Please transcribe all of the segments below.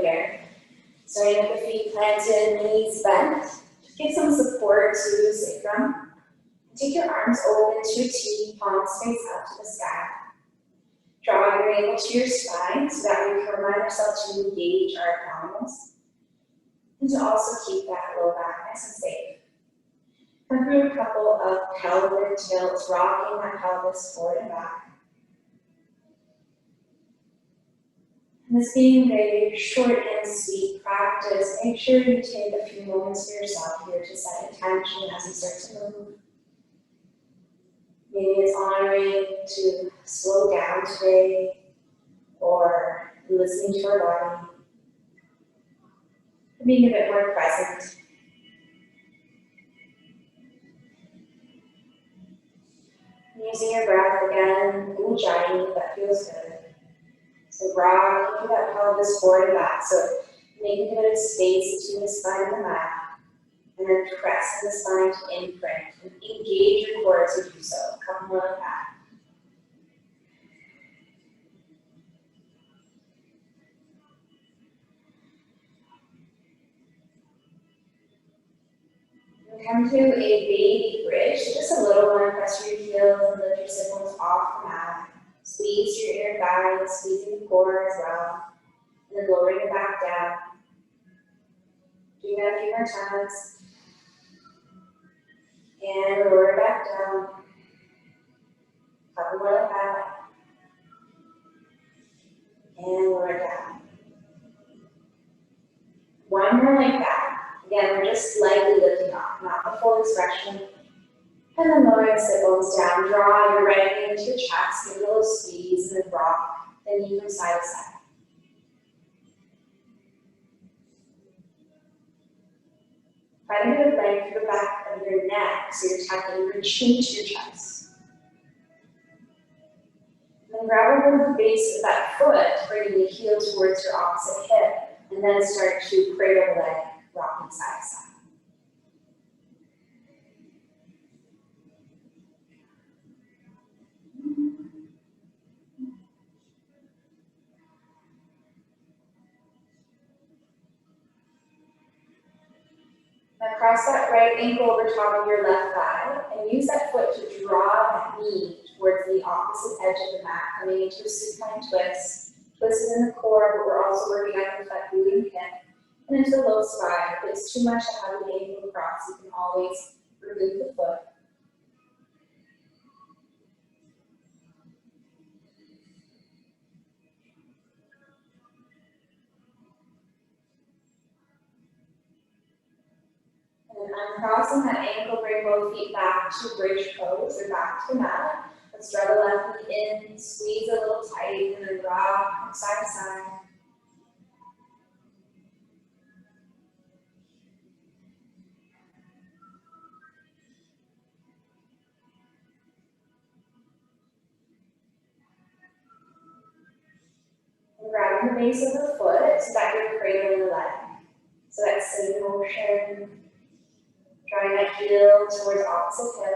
there. Starting with the feet planted, knees bent. Give some support to the sacrum. Take your arms open to a T, palms face up to the sky. Draw your navel to your spine so that we can remind ourselves to engage our abdominals. And to also keep that low back nice and safe. Come through a couple of pelvic tilts, rocking that pelvis forward and back. And this being a very short and sweet practice, make sure you take a few moments for yourself here to set intention as you start to move. Maybe it's honoring to slow down today, or listening to our body, being a bit more present. Using your breath again, ujjayi, that feels good. So rocking that pelvis forward and back. So making a bit of space between the spine and the mat. And then press the spine to imprint. And engage your core as you do so. Come more like that. And come to a baby bridge. So just a little one. Press your heels and lift your sit bones off the mat. Squeeze your inner thigh, squeezing the core as well. And then lowering it back down. Doing that a few more times. And lower it back down. Couple more like that. And lower it down. One more like that. Again, we're just slightly lifting off, not the full expression. And then lowering the sit bones down. Draw your right knee into your chest, give it a little squeeze, and then rock the knee from side to side. Find a bit of length through the back of your neck, so you're tapping your chin to your chest. And then grab over the base of that foot, bringing the heel towards your opposite hip, and then start to cradle the leg, rocking side to side. Now cross that right ankle over top of your left thigh and use that foot to draw that knee towards the opposite edge of the mat, coming into a supine twist. Twist is in the core, but we're also working on that glute hip and into the low spine. If it's too much to have the ankle across, you can always remove the foot. And uncrossing that ankle, bring both feet back to bridge pose or back to the mat. Let's draw the left knee in, squeeze a little tight, and then rock from side to side. And grabbing the base of the foot so that you're cradling the leg. So that same motion, drawing that heel towards opposite hip.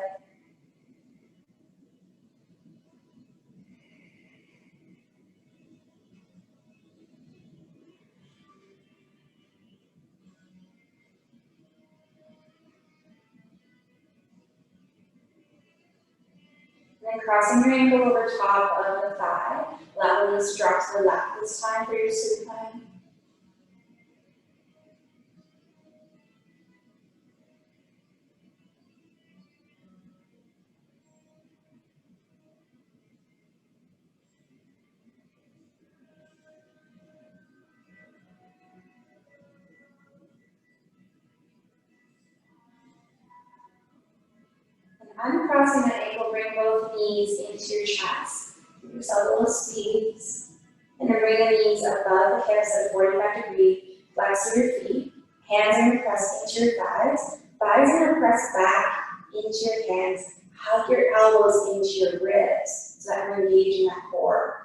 And then crossing your ankle over top of the thigh, allow the knees drop to the left this time for your supine. Uncrossing that ankle, bring both knees into your chest. Give yourself a little squeeze. And then bring the knees above the hips at 45 degrees. Flex your feet. Hands are pressed into your thighs. Thighs are pressed back into your hands. Hug your elbows into your ribs so that we're engaging that core.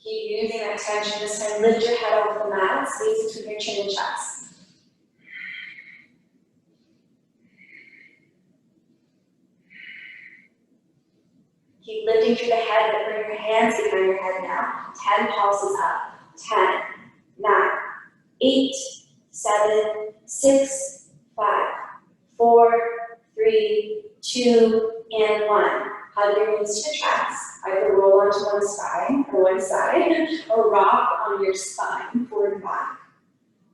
Keep using that tension. This time, lift your head off the mat, space between your chin and chest. Keep lifting through the head, but bring your hands behind your head now. 10 pulses up. 10, 9, 8, 7, 6, 5, 4, 3, 2, and 1. Hug your knees to your chest. Either roll onto one side, or rock on your spine, forward and back,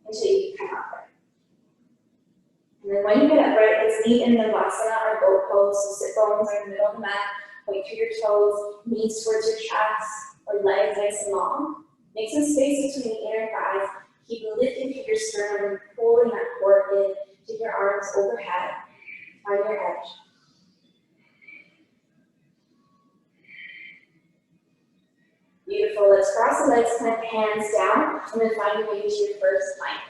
until you come upright. And then when you get upright, let's meet in the vinyasa or goat pose. So sit bones are in the middle of the mat, point through your toes, knees towards your chest, or legs nice and long. Make some space between the inner thighs. Keep lifting through your sternum and pulling that core in. Take your arms overhead on your edge. Beautiful. Let's cross the legs, plant hands down, and then find your way to your first plank.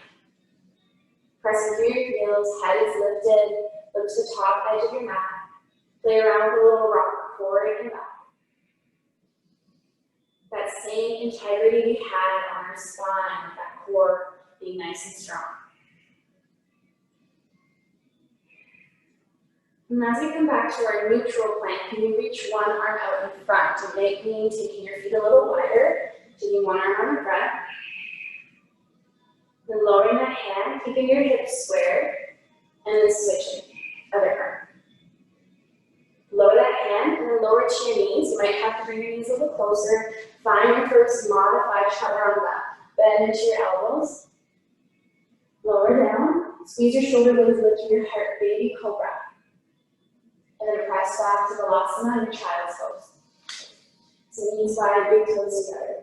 Pressing through your heels, head is lifted. Look to the top edge of your mat. Play around with a little rock forward and back. That same integrity we had on our spine, that core being nice and strong. And as we come back to our neutral plank, can you reach one arm out in front and making taking your feet a little wider, taking one arm on the front. Then lowering that hand, keeping your hips squared, and then switching, other arm. Lower that hand and then lower to your knees. You might have to bring your knees a little closer. Find your first modified chaturanga. Bend into your elbows. Lower down. Squeeze your shoulder blades, lift your heart, baby cobra. And then press back to Balasana and child's pose. So knees wide, big toes together.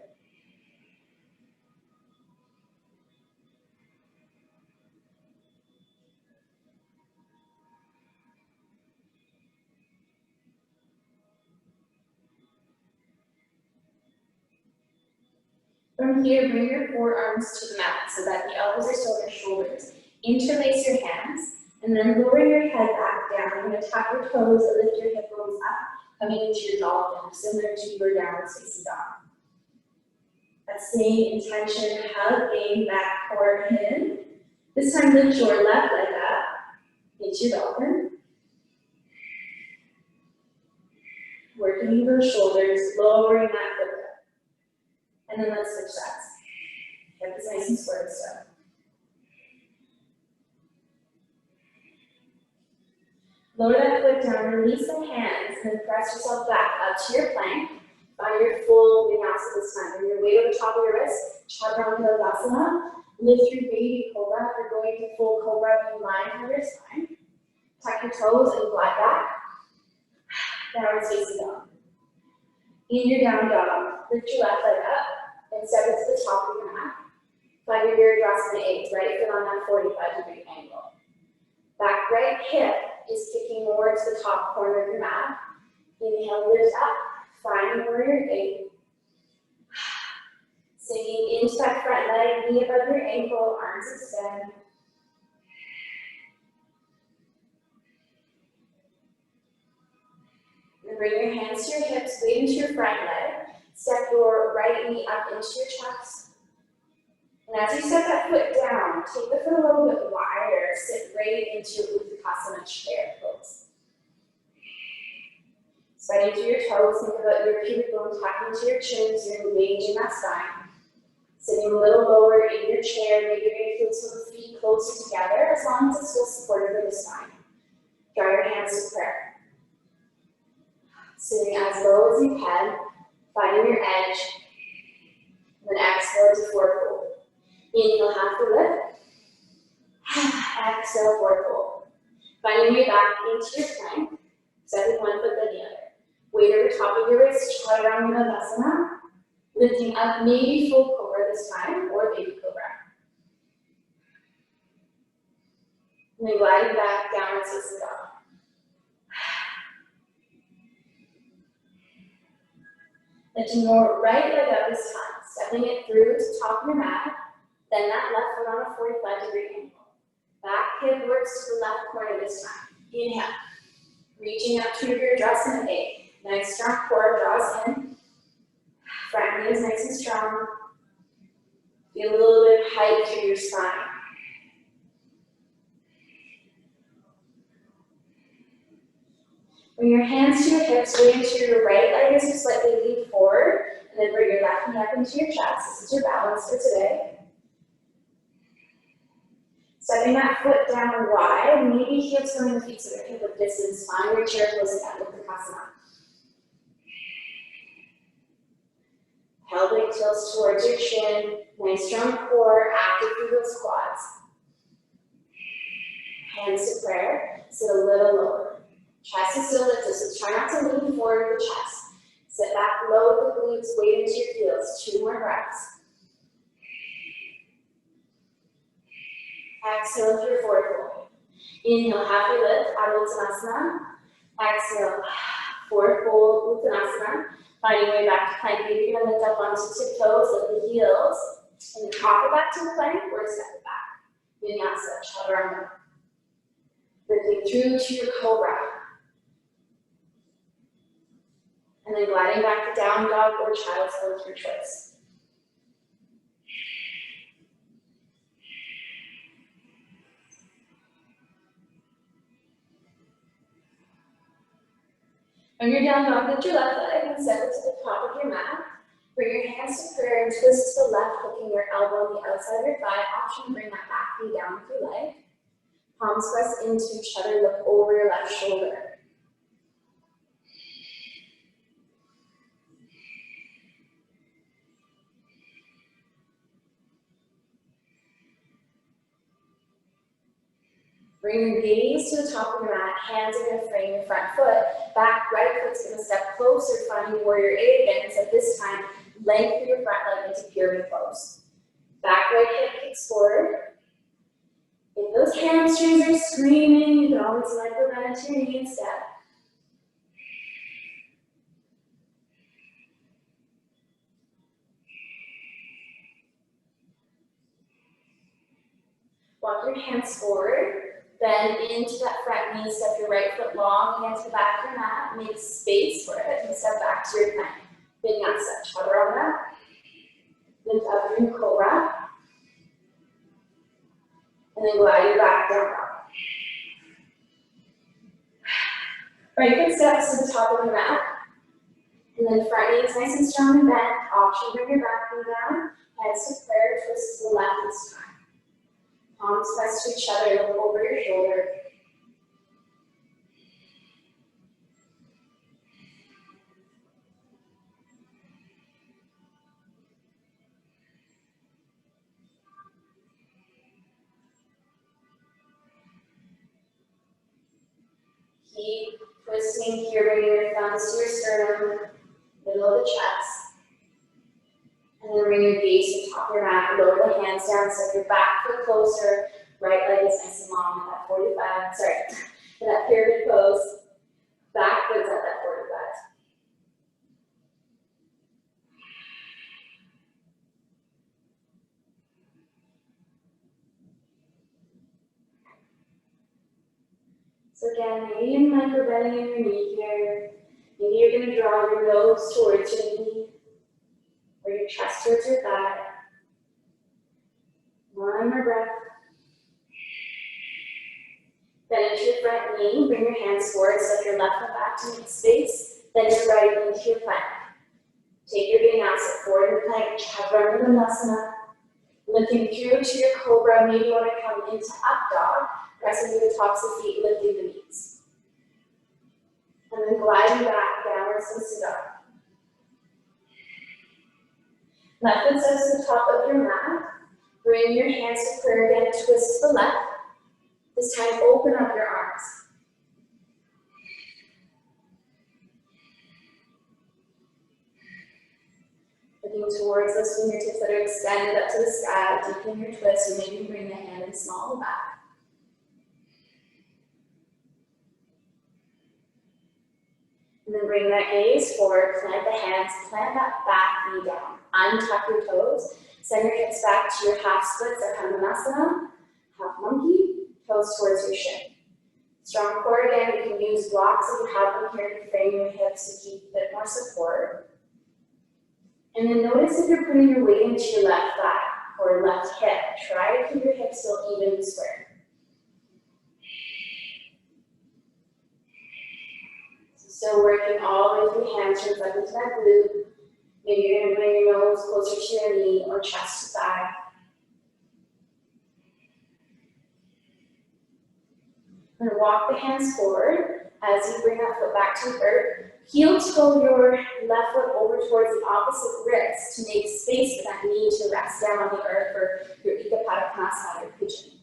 From here, bring your forearms to the mat so that the elbows are still on your shoulders. Interlace your hands, and then lower your head back down. You're going to tap your toes and lift your hip bones up, coming into your dolphin, similar to your downward facing dog. That same intention, hug, gain back, core in. This time, lift your left leg up into your dolphin. Working your shoulders, lowering that foot up. And then let's switch sides. Hip is nice and square still. Lower that foot down, release the hands, and then press yourself back up to your plank. Find your full vinyasa this time. Bring your weight over the top of your wrist, chaturanga Balasana. Lift your baby cobra. If you're going to full cobra, be in line for your spine. Tuck your toes and glide back. Downward facing dog. In your down dog, lift your left leg up and step it to the top of your mat. Find your Virabhadrasana 8, right foot on that 45-degree angle. Back right hip is kicking more to the top corner of your mat. Inhale, lift up, find warrior 8. Sinking into that front leg, knee above your ankle, arms extend. And bring your hands to your hips, weight into your front leg. Step your right knee up into your chest. And as you step that foot down, take the foot a little bit wider, sit right into Uttanasana chair pose. Spreading through your toes, think about your pubic bone tapping to your chin, so you're engaging that spine. Sitting a little lower in your chair, maybe you're going to feel some of the feet closer together, as long as it's still supportive of the spine. Draw your hands to prayer. Sitting as low as you can, finding your edge, and then exhale to forward fold. Inhale, half the lift. Exhale, forward fold. Finding your way back into your plank, stepping one foot then the other. Weight over top of your wrist, chaturanga Balasana. Lifting up, maybe full cobra this time, or baby cobra. And then gliding back, downward facing dog. Lifting your right leg up this time, stepping it through to the top of your mat, then that left foot on a 45-degree angle. Back hip works to the left corner this time. Inhale. Reaching up to your Virabhadrasana 8. Nice strong core draws in. Front knee is nice and strong. Feel a little bit of height through your spine. Bring your hands to your hips, weight into your right leg as you slightly lean forward, and then bring your left knee up into your chest. This is your balance for today. Stepping that foot down wide, maybe hips coming the feet so they're hip width distance. Find your chair close again with the Vinyasa. Pelvic tilts towards your chin, nice strong core, active through those quads. Hands to prayer, sit a little lower. Chest is still lifted, so try not to lean forward with the chest. Sit back, lower the glutes, weight into your heels. 2 more breaths. Exhale into your forward fold. Inhale, halfway lift, Adho Uttanasana. Exhale, forward fold, Uttanasana. Find your way back to plank. Maybe you're going to lift up onto tiptoes, lift the heels, and hop it back to the plank or step it back. Vinyasa, chaturanga. Lifting through to your cobra. And then gliding back to down dog or child's pose, your choice. When you're down dog, lift your left leg and step it to the top of your mat. Bring your hands to prayer and twist to the left, hooking your elbow on the outside of your thigh. Option, bring that back knee down if you like. Palms press into each other, look over your left shoulder. Bring your gaze to the top of your mat, hands are going to frame your front foot, back right foot's going to step closer, finding warrior 8 again, except this time, lengthen your front leg into pyramid pose. Back right hip kicks forward. If those hamstrings are screaming, you can always micro-bend to your knee and step. Walk your hands forward. Bend into that front knee, step your right foot long against the back of your mat, make space for it, and step back to your plank. Vinyasa, chaturanga. Lift up through cobra. And then glide your back down. Right foot steps to the top of your mat. And then front knee is nice and strong and bent. Option, bring your back knee down. Hands to prayer, twist to the left this time. Palms press to each other, look over your shoulder. Keep twisting here, bringing your thumbs to your sternum, middle of the chest. And then bring your gaze to the top of your mat, lower the hands down, so your back foot closer, right leg is nice and long at that 45, in that pyramid pose, back foot's at that 45. So again, maybe you're micro-bending in your knee here. Maybe you're going to draw your nose towards your knee, or your chest towards your thigh. One more breath. Bend into your front knee, bring your hands forward, step your left foot back to make space, then your right into your plank. Take your vinyasa forward in the plank, chaturanga dandasana. Lifting through to your cobra, maybe you want to come into up dog, pressing through the tops of feet, lifting the knees. And then gliding back, downward facing dog. Left foot steps to the top of your mat. Bring your hands to prayer again, twist to the left. This time, open up your arms. Looking towards those fingertips that are extended up to the sky, deepen your twist, and maybe bring the hand in small to the back. And then bring that gaze forward, plant the hands, plant that back knee down. Untuck your toes, send your hips back to your half splits or Hanumanasana, half monkey, toes towards your shin. Strong core again, you can use blocks if you have them here to frame your hips to keep a bit more support. And then notice if you're putting your weight into your left thigh or left hip. Try to keep your hips still even and square. So working all the way through the hamstrings up into that glute. Maybe you're going to bring your nose closer to your knee or chest to thigh. Then walk the hands forward as you bring that foot back to the earth. Heel toe your left foot over towards the opposite wrist to make space for that knee to rest down on the earth for your Ekapada or pigeon.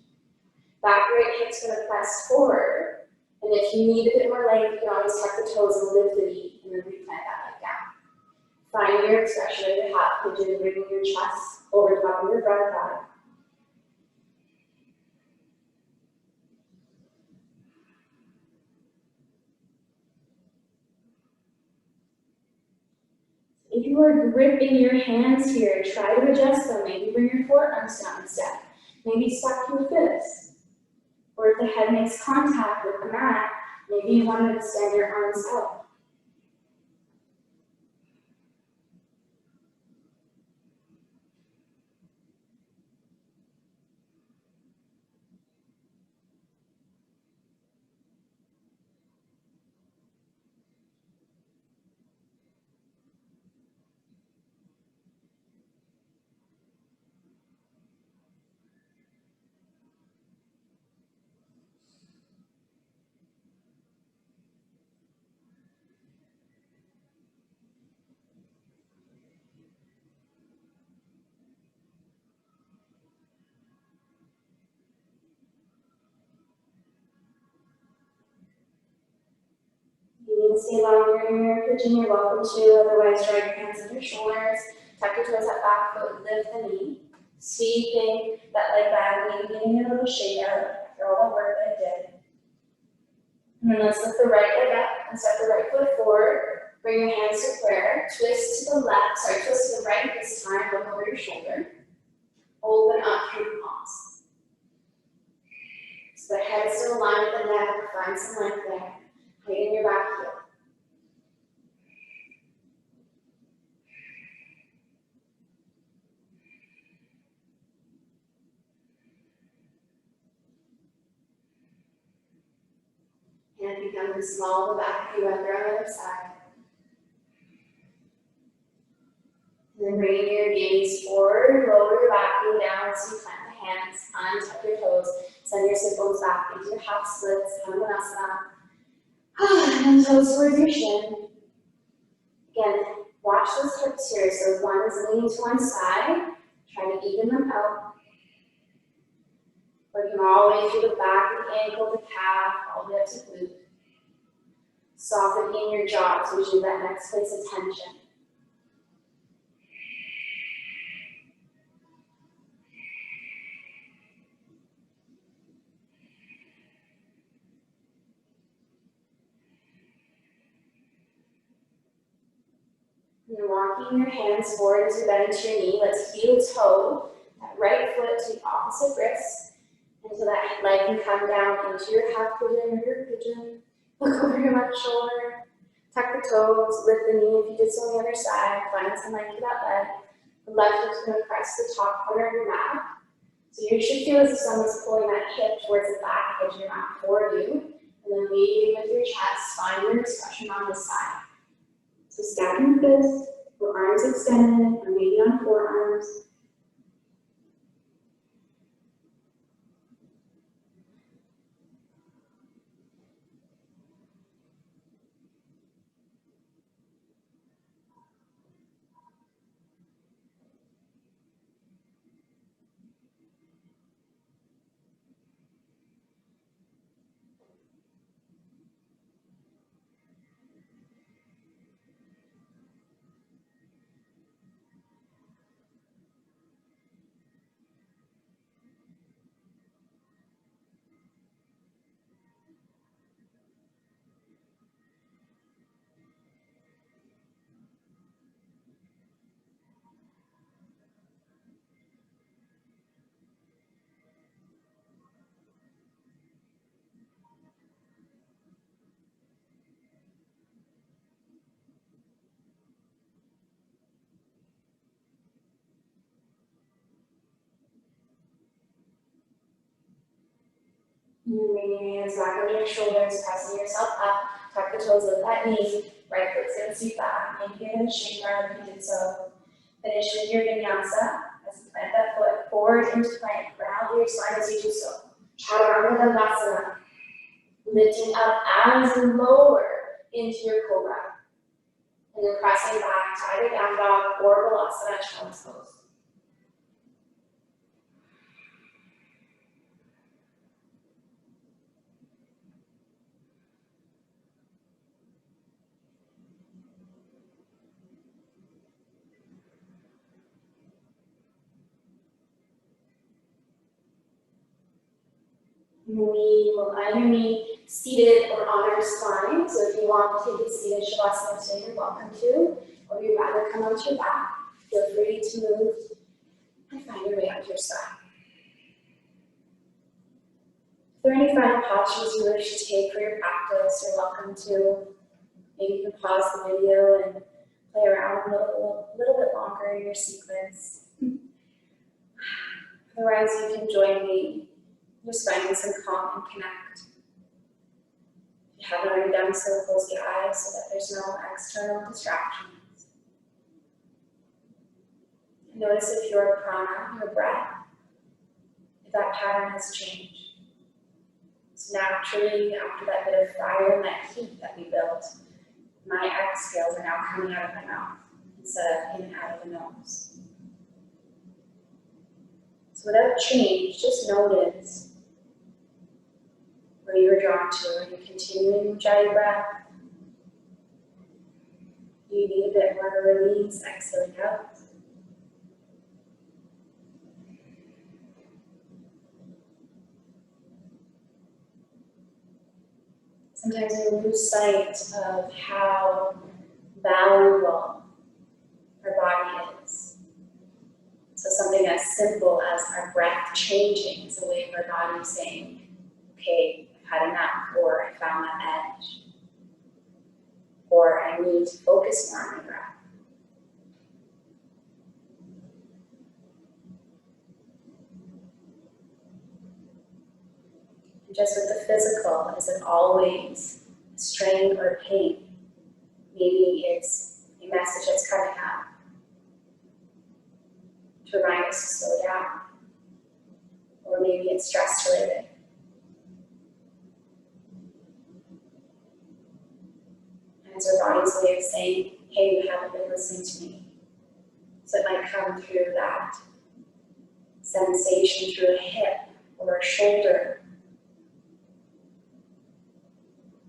Back right hip's going to press forward. And if you need a bit more length, you can always tuck the toes and lift the knee and then replant that leg down. Find your expression of your half pigeon, bringing your chest over top of your front thigh. If you are gripping your hands here, try to adjust them. Maybe bring your forearms down instead. Maybe stack your fists. Or if the head makes contact with the mat, maybe you want to extend your arms out. You can stay longer in your pigeon, you're welcome to, otherwise drag your hands under your shoulders, tuck your toes at back foot, lift the knee, sweeping that leg back, maybe getting a little shake out after all the work that I did. And then let's lift the right leg up and step the right foot forward, bring your hands to prayer, twist to the twist to the right this time, look over your shoulder, open up through the palms. So the head is still aligned with the neck, find some length there. Heighten your back heel. And become small the back of your under on the other side. And then bring your gaze forward, lower your back knee down as you plant the hands, untuck your toes, send your sit bones back into your half splits, Hanumanasana. And then toes towards your shin. Again, watch those hips here. So if one is leaning to one side, try to even them out. Working all the way through the back of the ankle, the calf, all the way up to glute. Soften in your jaw to achieve that next place of tension. You're walking your hands forward as you bend into your knee. Let's heel toe that right foot to the opposite wrist. And so that leg can come down into your half pigeon or your pigeon. Look over your left shoulder. Tuck the toes, lift the knee if you did so on the other side. Find some length for that leg. The left foot's going to press the top corner of your mat. So you should feel as if someone's pulling that hip towards the back edge of your mat for you. And then leading with your chest, find your expression on this side. So stacking your fists, or arms extended, or maybe on forearms. Bringing your hands back under your shoulders, pressing yourself up, tuck the toes of that knee, right foot's gonna seat back, maybe get in a straight arm if you did so. Finish with your vinyasa, as you plant that foot forward into plank, ground your spine as you do so. Chaturanga, lifting up as you lower into your cobra. And then pressing back, tiger down dog, or Balasana, child's pose. We will either be seated or on our spine. So if you want to take a seated Shavasana today, you're welcome to. Or if you'd rather come onto your back, feel free to move and find your way onto your spine. If there are any final postures you wish to take for your practice, you're welcome to. Maybe you can pause the video and play around a little bit longer in your sequence. Otherwise, you can join me. Just finding some calm and connect. If you haven't already done so, close your eyes so that there's no external distractions. Notice if your prana, your breath, if that pattern has changed. So naturally, after that bit of fire and that heat that we built, my exhales are now coming out of my mouth instead of in and out of the nose. So without change, just notice where you're drawn to. Are you continuing Ujjayi breath? Do you need a bit more of a release, exhaling out? Sometimes we lose sight of how valuable our body is. So something as simple as our breath changing is a way of our body saying, okay, I've had enough, or I found that edge, or I need to focus more on my breath. And just with the physical, is it always strain or pain? Maybe it's a message that's coming out to remind us to slow down, or maybe it's stress related. And it's our body's way of saying, hey, you haven't been listening to me. So it might come through that sensation through a hip or a shoulder,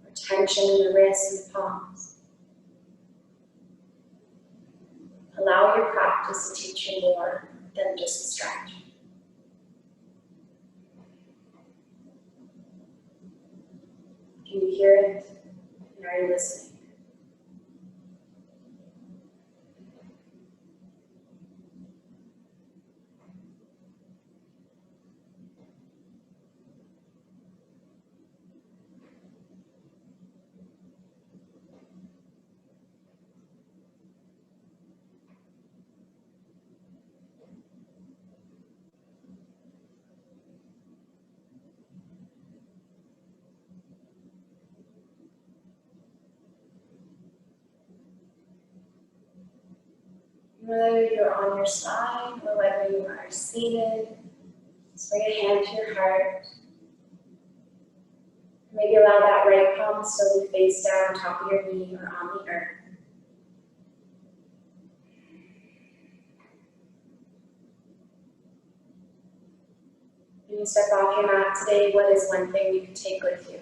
or tension in the wrists and the palms. Allow your practice to teach you more than just a stretch. Can you hear it? And are you listening? Whether you're on your spine or whether you are seated, just bring a hand to your heart. Maybe allow that right palm to slowly face down on top of your knee or on the earth. When you step off your mat today, what is one thing you can take with you?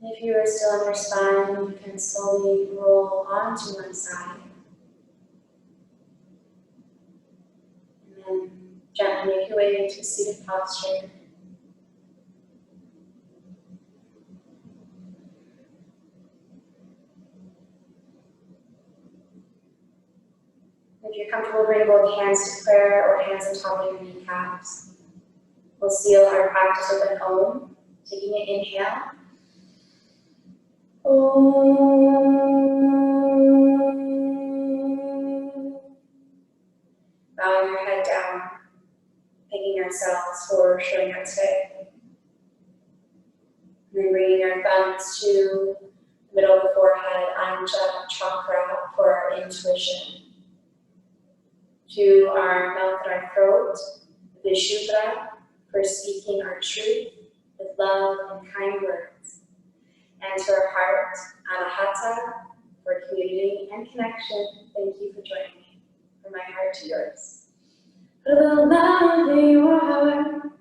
If you are still on your spine, you can slowly roll onto one side. And then gently make your way into a seated posture. If you're comfortable, bring both hands to prayer or hands on top of your kneecaps. We'll seal our practice with an Om, taking an inhale. Bowing your head down, thanking ourselves for showing up today. And then bringing our thumbs to the middle of the forehead, Anja chakra for our intuition. To our mouth and our throat, Vishuddha for speaking our truth with love and kind words. And to our heart, Anahata for community and connection. Thank you for joining me. From my heart to yours. Put a little love in your heart.